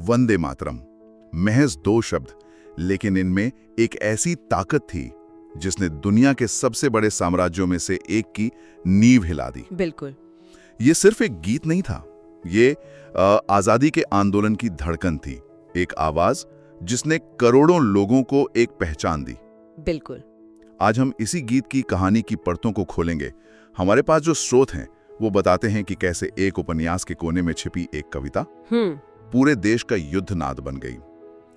वंदे मातरम, महज 2 शब्द, लेकिन इनमें एक ऐसी ताकत थी जिसने दुनिया के सबसे बड़े साम्राज्यों में से एक की नींव हिला दी। बिल्कुल। ये सिर्फ एक गीत नहीं था, ये आजादी के आंदोलन की धड़कन थी, एक आवाज जिसने करोड़ों लोगों को एक पहचान दी। बिल्कुल। आज हम इसी गीत की कहानी की परतों को खोलेंगे। हमारे पास जो स्रोत हैं वो बताते हैं कि कैसे एक उपन्यास के कोने में छिपी एक कविता पूरे देश का युद्ध नाद बन गई।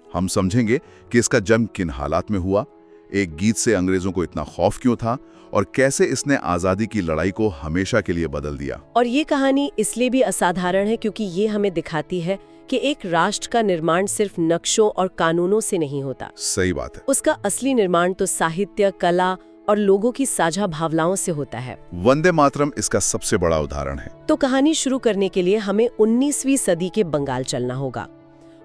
हम समझेंगे कि इसका जन्म किन हालात में हुआ, एक गीत से अंग्रेजों को इतना खौफ क्यों था और कैसे इसने आजादी की लड़ाई को हमेशा के लिए बदल दिया। और ये कहानी इसलिए भी असाधारण है क्योंकि ये हमें दिखाती है कि एक राष्ट्र का निर्माण सिर्फ नक्शों और कानूनों से नहीं होता। सही बात है। उसका असली निर्माण तो साहित्य, कला और लोगों की साझा भावनाओं से होता है। वंदे मातरम इसका सबसे बड़ा उदाहरण है। तो कहानी शुरू करने के लिए हमें 19वीं सदी के बंगाल चलना होगा।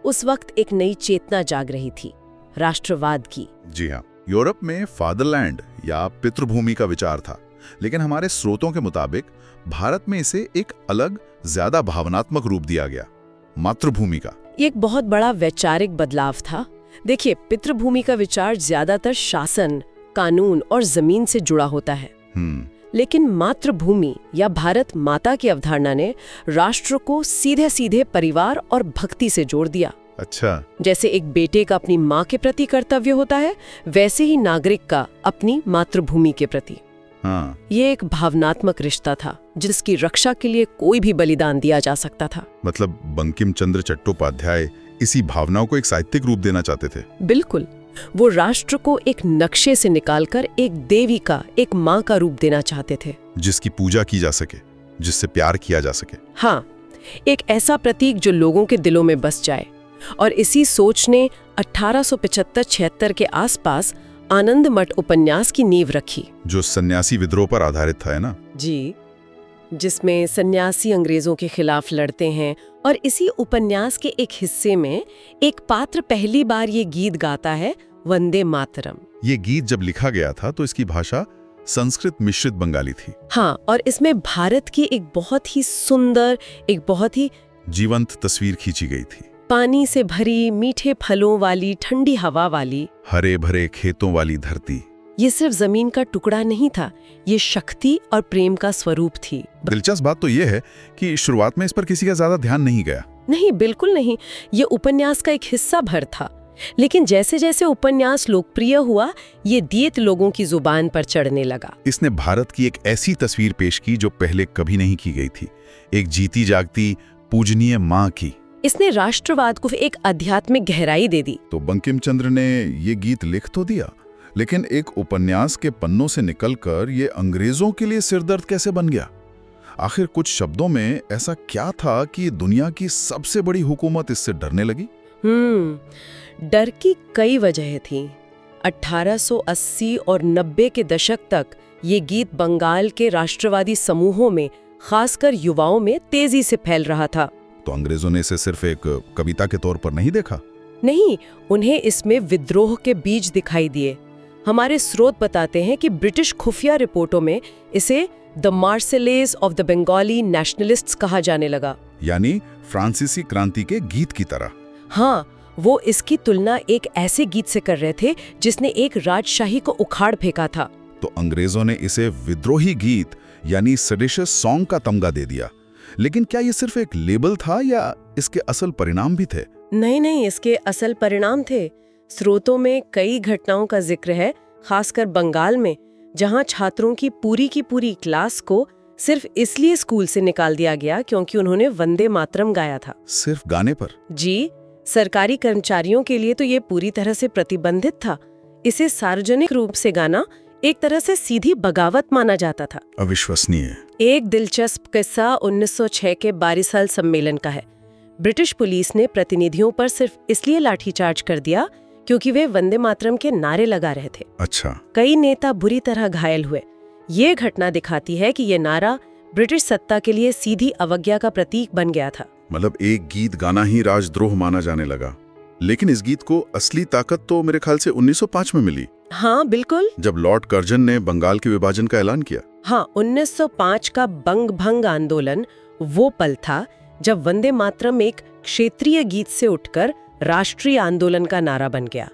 उस वक्त एक नई चेतना जाग रही थी, राष्ट्रवाद की। जी हाँ, यूरोप में फादरलैंड या पितृभूमि का विचार था, लेकिन हमारे स्रोतों के मुताबिक भारत में इसे एक अलग, ज्यादा भावनात्मक रूप दिया गया, मातृभूमि का। ये एक बहुत बड़ा वैचारिक बदलाव था। देखिए, पितृभूमि का विचार ज्यादातर शासन, कानून और जमीन से जुड़ा होता है, लेकिन मातृभूमि या भारत माता की अवधारणा ने राष्ट्र को सीधे सीधे परिवार और भक्ति से जोड़ दिया। अच्छा। जैसे एक बेटे का अपनी माँ के प्रति कर्तव्य होता है, वैसे ही नागरिक का अपनी मातृभूमि के प्रति। हाँ। ये एक भावनात्मक रिश्ता था जिसकी रक्षा के लिए कोई भी बलिदान दिया जा सकता था। मतलब बंकिम चंद्र चट्टोपाध्याय इसी भावनाओं को एक साहित्यिक रूप देना चाहते थे। बिल्कुल। वो राष्ट्र को एक नक्शे से निकालकर एक देवी का, एक माँ का रूप देना चाहते थे, जिसकी पूजा की जा सके, जिससे प्यार किया जा सके। हाँ, एक ऐसा प्रतीक जो लोगों के दिलों में बस जाए। और इसी सोच ने 1875-76 के आसपास आनंद मठ उपन्यास की नींव रखी, जो सन्यासी विद्रोह पर आधारित था, है ना? जी, जिसमें सन्यासी अंग्रेजों के खिलाफ लड़ते हैं। और इसी उपन्यास के एक हिस्से में एक पात्र पहली बार ये गीत गाता है, वंदे मातरम। ये गीत जब लिखा गया था तो इसकी भाषा संस्कृत मिश्रित बंगाली थी। हाँ, और इसमें भारत की एक बहुत ही सुंदर, एक बहुत ही जीवंत तस्वीर खींची गई थी। पानी से भरी, मीठे फलों वाली, ठंडी हवा वाली, हरे भरे खेतों वाली धरती। ये सिर्फ जमीन का टुकड़ा नहीं था, ये शक्ति और प्रेम का स्वरूप थी। दिलचस्प बात तो ये है कि शुरुआत में इस पर किसी का ज्यादा ध्यान नहीं गया। नहीं, बिल्कुल नहीं। ये उपन्यास का एक हिस्सा भर था, लेकिन जैसे जैसे उपन्यास लोकप्रिय हुआ, ये गीत लोगों की जुबान पर चढ़ने लगा। इसने भारत की एक ऐसी तस्वीर पेश की जो पहले कभी नहीं की गई थी, एक जीती जागती पूजनीय माँ की। इसने राष्ट्रवाद को एक आध्यात्मिक गहराई दे दी। तो बंकिम चंद्र ने ये गीत लिख तो दिया, लेकिन एक उपन्यास के पन्नों से निकलकर ये अंग्रेजों के लिए सिरदर्द कैसे बन गया? आखिर कुछ शब्दों में ऐसा क्या था कि दुनिया की सबसे बड़ी हुकूमत इससे डरने लगी? डर की कई वजहें थीं। 1880 और 90 के दशक तक ये गीत बंगाल के राष्ट्रवादी समूहों में, खासकर युवाओं में तेजी से फैल रहा था। तो अंग्रेजों ने इसे सिर्फ एक कविता के तौर पर नहीं देखा? नहीं, उन्हें इसमें विद्रोह के बीज दिखाई दिए। हमारे स्रोत बताते हैं कि ब्रिटिश खुफिया रिपोर्टों में इसे the Marseillaise of the Bengali nationalists कहा जाने लगा, यानी फ्रांसीसी क्रांति के गीत की तरह। हाँ, वो इसकी तुलना एक ऐसे गीत से कर रहे थे जिसने एक राजशाही को उखाड़ फेंका था। तो अंग्रेजों ने इसे विद्रोही गीत यानी सेडिशियस सॉन्ग का तमगा दे दिया। लेकिन क्या ये सिर्फ एक लेबल था या इसके असल परिणाम भी थे? नहीं, इसके असल परिणाम थे। स्रोतों में कई घटनाओं का जिक्र है, खासकर बंगाल में, जहां छात्रों की पूरी क्लास को सिर्फ इसलिए स्कूल से निकाल दिया गया क्योंकि उन्होंने वंदे मातरम गाया था। सिर्फ गाने पर? जी, सरकारी कर्मचारियों के लिए तो ये पूरी तरह से प्रतिबंधित था। इसे सार्वजनिक रूप से गाना एक तरह से सीधी बगावत माना जाता था। अविश्वसनीय। एक दिलचस्प किस्सा 1906 के बारिसाल सम्मेलन का है। ब्रिटिश पुलिस ने प्रतिनिधियों पर सिर्फ इसलिए लाठीचार्ज कर दिया क्योंकि वे वंदे मातरम के नारे लगा रहे थे। अच्छा। कई नेता बुरी तरह घायल हुए। ये घटना दिखाती है कि ये नारा ब्रिटिश सत्ता के लिए सीधी अवज्ञा का प्रतीक बन गया था। मतलब एक गीत गाना ही राजद्रोह माना जाने लगा। लेकिन इस गीत को असली ताकत तो मेरे ख्याल से 1905 में मिली। हाँ, बिल्कुल। जब लॉर्ड कर्जन ने बंगाल के विभाजन का ऐलान किया। हाँ, 1905 का बंग भंग आंदोलन वो पल था जब वंदे मातरम एक क्षेत्रीय गीत से उठकर राष्ट्रीय आंदोलन का नारा बन गया।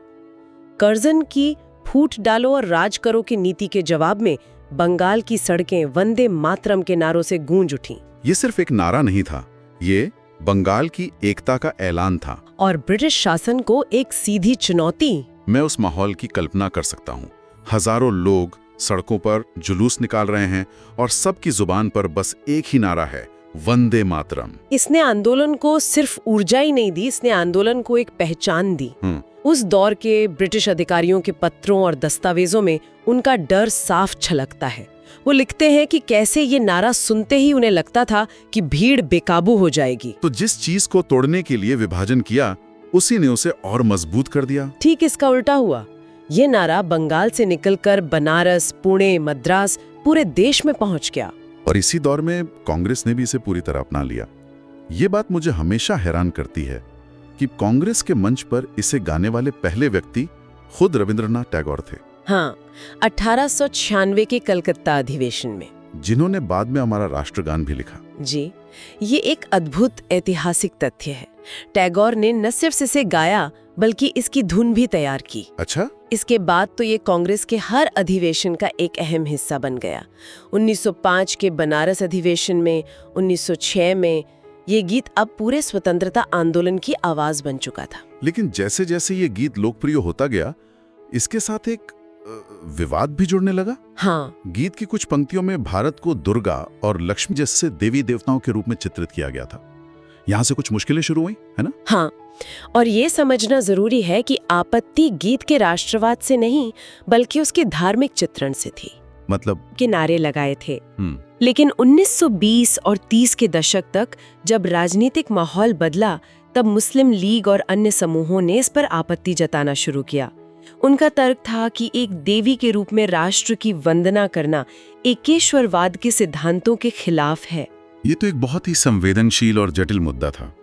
कर्जन की फूट डालो और राज करो की नीति के जवाब में बंगाल की सड़कें वंदे मातरम के नारों से गूंज उठीं। ये सिर्फ एक नारा नहीं था, ये बंगाल की एकता का ऐलान था और ब्रिटिश शासन को एक सीधी चुनौती। मैं उस माहौल की कल्पना कर सकता हूँ। हजारों लोग सड़कों पर जुलूस निकाल रहे हैं और सबकी जुबान पर बस एक ही नारा है, वंदे मातरम। इसने आंदोलन को सिर्फ ऊर्जा ही नहीं दी, इसने आंदोलन को एक पहचान दी। उस दौर के ब्रिटिश अधिकारियों के पत्रों और दस्तावेजों में उनका डर साफ छलकता है। वो लिखते हैं कि कैसे ये नारा सुनते ही उन्हें लगता था कि भीड़ बेकाबू हो जाएगी। तो जिस चीज को तोड़ने के लिए विभाजन किया, उसी ने उसे और मजबूत कर दिया। ठीक इसका उल्टा हुआ। ये नारा बंगाल से निकलकर बनारस, पुणे, मद्रास, पूरे देश में पहुंच गया। और इसी दौर में कांग्रेस ने भी इसे पूरी तरह अपना लिया। ये बात मुझे हमेशा हैरान करती है कि कांग्रेस के मंच पर इसे गाने वाले पहले व्यक्ति खुद रविंद्रनाथ टैगोर थे। हाँ, 1896 के कलकत्ता अधिवेशन में, जिन्होंने बाद में हमारा राष्ट्रगान भी लिखा। जी, ये एक अद्भुत ऐतिहासिक तथ्य है। टैगोर ने न सिर्फ इसे गाया बल्कि इसकी धुन भी तैयार की। अच्छा? इसके बाद तो ये कांग्रेस के हर अधिवेशन का एक अहम हिस्सा बन गया। 1905 के बनारस अधिवेशन में, 1906 में ये गीत अब पूरे स्वतंत्रता आंदोलन की आवाज बन चुका था। लेकिन जैसे जैसे ये गीत लोकप्रिय होता गया, इसके साथ एक विवाद भी जुड़ने लगा। हाँ, गीत की कुछ पंक्तियों में भारत को दुर्गा और लक्ष्मी जैसे देवी देवताओं के रूप में चित्रित किया गया था। यहाँ से कुछ मुश्किलें शुरू हुई, है ना? हाँ, और ये समझना जरूरी है कि आपत्ति गीत के राष्ट्रवाद से नहीं बल्कि उसके धार्मिक चित्रण से थी। मतलब के नारे लगाए थे। लेकिन 1920 और 30 के दशक तक जब राजनीतिक माहौल बदला, तब मुस्लिम लीग और अन्य समूहों ने इस पर आपत्ति जताना शुरू किया। उनका तर्क था कि एक देवी के रूप में राष्ट्र की वंदना करना एकेश्वरवाद के सिद्धांतों के खिलाफ है। ये तो एक बहुत ही संवेदनशील और जटिल मुद्दा था।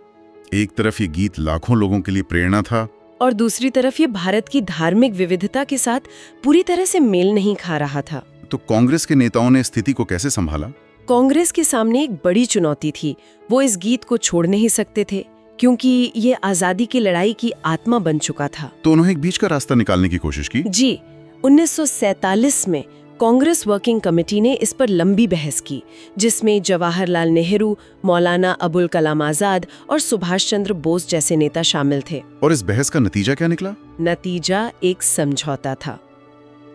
एक तरफ ये गीत लाखों लोगों के लिए प्रेरणा था और दूसरी तरफ ये भारत की धार्मिक विविधता के साथ पूरी तरह से मेल नहीं खा रहा था। तो कांग्रेस के नेताओं ने स्थिति को कैसे संभाला? कांग्रेस के सामने एक बड़ी चुनौती थी। वो इस गीत को छोड़ नहीं सकते थे क्योंकि ये आजादी की लड़ाई की आत्मा बन चुका था। तो उन्होंने एक बीच का रास्ता निकालने की कोशिश की। जी, 1947 में कांग्रेस वर्किंग कमेटी ने इस पर लंबी बहस की, जिसमें जवाहरलाल नेहरू, मौलाना अबुल कलाम आजाद और सुभाष चंद्र बोस जैसे नेता शामिल थे। और इस बहस का नतीजा क्या निकला? नतीजा एक समझौता था।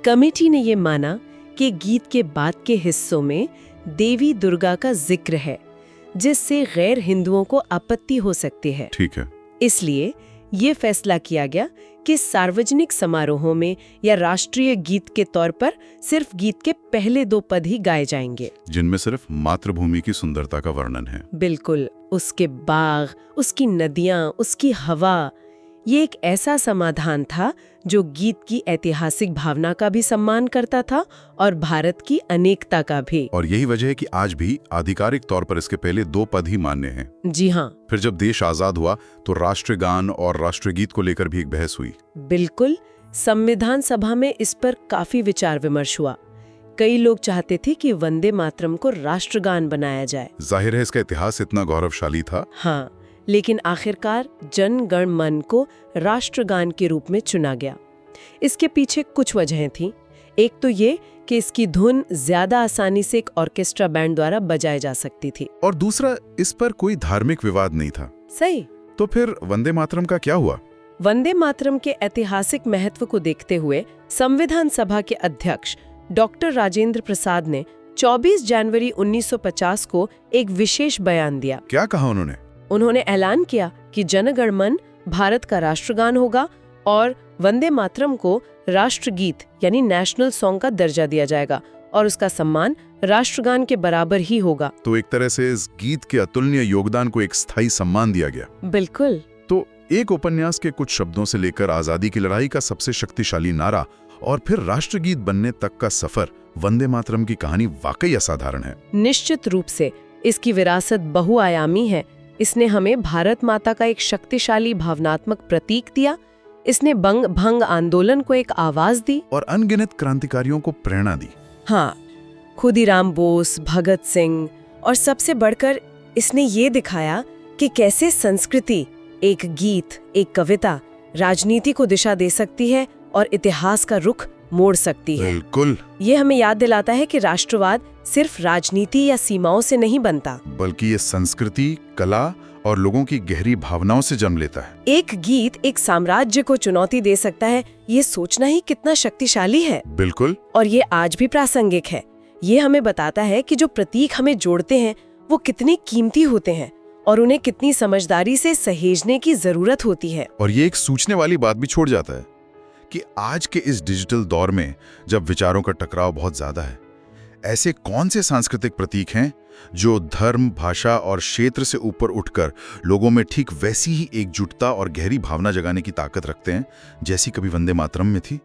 कमेटी ने ये माना कि गीत के बाद के हिस्सों में देवी दुर्गा का जिक्र है, जिससे गैर हिंदुओं को आपत्ति हो सकती है। ठीक है। इसलिए ये फैसला किया गया कि सार्वजनिक समारोहों में या राष्ट्रीय गीत के तौर पर सिर्फ गीत के पहले 2 पद ही गाए जाएंगे, जिनमें सिर्फ मातृभूमि की सुंदरता का वर्णन है। बिल्कुल, उसके बाग, उसकी नदियां, उसकी हवा। ये एक ऐसा समाधान था जो गीत की ऐतिहासिक भावना का भी सम्मान करता था और भारत की अनेकता का भी। और यही वजह है कि आज भी आधिकारिक तौर पर इसके पहले 2 पद ही मान्य हैं। जी हाँ। फिर जब देश आजाद हुआ तो राष्ट्रगान और राष्ट्रगीत को लेकर भी एक बहस हुई। बिल्कुल, संविधान सभा में इस पर काफी विचार विमर्श हुआ। कई लोग चाहते थे कि वंदे मातरम को राष्ट्रगान बनाया जाए। जाहिर है इसका इतिहास इतना गौरवशाली था। हाँ, लेकिन आखिरकार जन गण मन को राष्ट्रगान के रूप में चुना गया। इसके पीछे कुछ वजहें थीं। एक तो ये कि इसकी धुन ज्यादा आसानी से एक ऑर्केस्ट्रा बैंड द्वारा बजाई जा सकती थी, और दूसरा, इस पर कोई धार्मिक विवाद नहीं था। सही। तो फिर वंदे मातरम का क्या हुआ? वंदे मातरम के ऐतिहासिक महत्व को देखते हुए संविधान सभा के अध्यक्ष डॉक्टर राजेंद्र प्रसाद ने 24 जनवरी 1950 को एक विशेष बयान दिया। क्या कहा उन्होंने? उन्होंने ऐलान किया कि जन गण मन भारत का राष्ट्रगान होगा और वंदे मातरम को राष्ट्रगीत यानी नेशनल सॉन्ग का दर्जा दिया जाएगा और उसका सम्मान राष्ट्रगान के बराबर ही होगा। तो एक तरह से इस गीत के अतुलनीय योगदान को एक स्थायी सम्मान दिया गया। बिल्कुल। तो एक उपन्यास के कुछ शब्दों से लेकर आजादी की लड़ाई का सबसे शक्तिशाली नारा और फिर राष्ट्रगीत बनने तक का सफर, वंदे मातरम की कहानी वाकई असाधारण है। निश्चित रूप से इसकी विरासत बहुआयामी है। इसने हमें भारत माता का एक शक्तिशाली भावनात्मक प्रतीक दिया, इसने बंग भंग आंदोलन को एक आवाज दी और अनगिनत क्रांतिकारियों को प्रेरणा दी। हाँ, खुदीराम बोस, भगत सिंह, और सबसे बढ़कर इसने ये दिखाया कि कैसे संस्कृति एक गीत, एक कविता राजनीति को दिशा दे सकती है और इतिहास का रुख मोड़ सकती है। बिल्कुल। ये हमें याद दिलाता है कि राष्ट्रवाद सिर्फ राजनीति या सीमाओं से नहीं बनता, बल्कि ये संस्कृति, कला और लोगों की गहरी भावनाओं से जन्म लेता है। एक गीत एक साम्राज्य को चुनौती दे सकता है, ये सोचना ही कितना शक्तिशाली है। बिल्कुल। और ये आज भी प्रासंगिक है। ये हमें बताता है कि जो प्रतीक हमें जोड़ते हैं वो कितने कीमती होते हैं और उन्हें कितनी समझदारी से सहेजने की जरूरत होती है। और ये एक सोचने वाली बात भी छोड़ जाता है कि आज के इस डिजिटल दौर में जब विचारों का टकराव बहुत ज्यादा है, ऐसे कौन से सांस्कृतिक प्रतीक हैं जो धर्म, भाषा और क्षेत्र से ऊपर उठकर लोगों में ठीक वैसी ही एकजुटता और गहरी भावना जगाने की ताकत रखते हैं जैसी कभी वंदे मातरम में थी।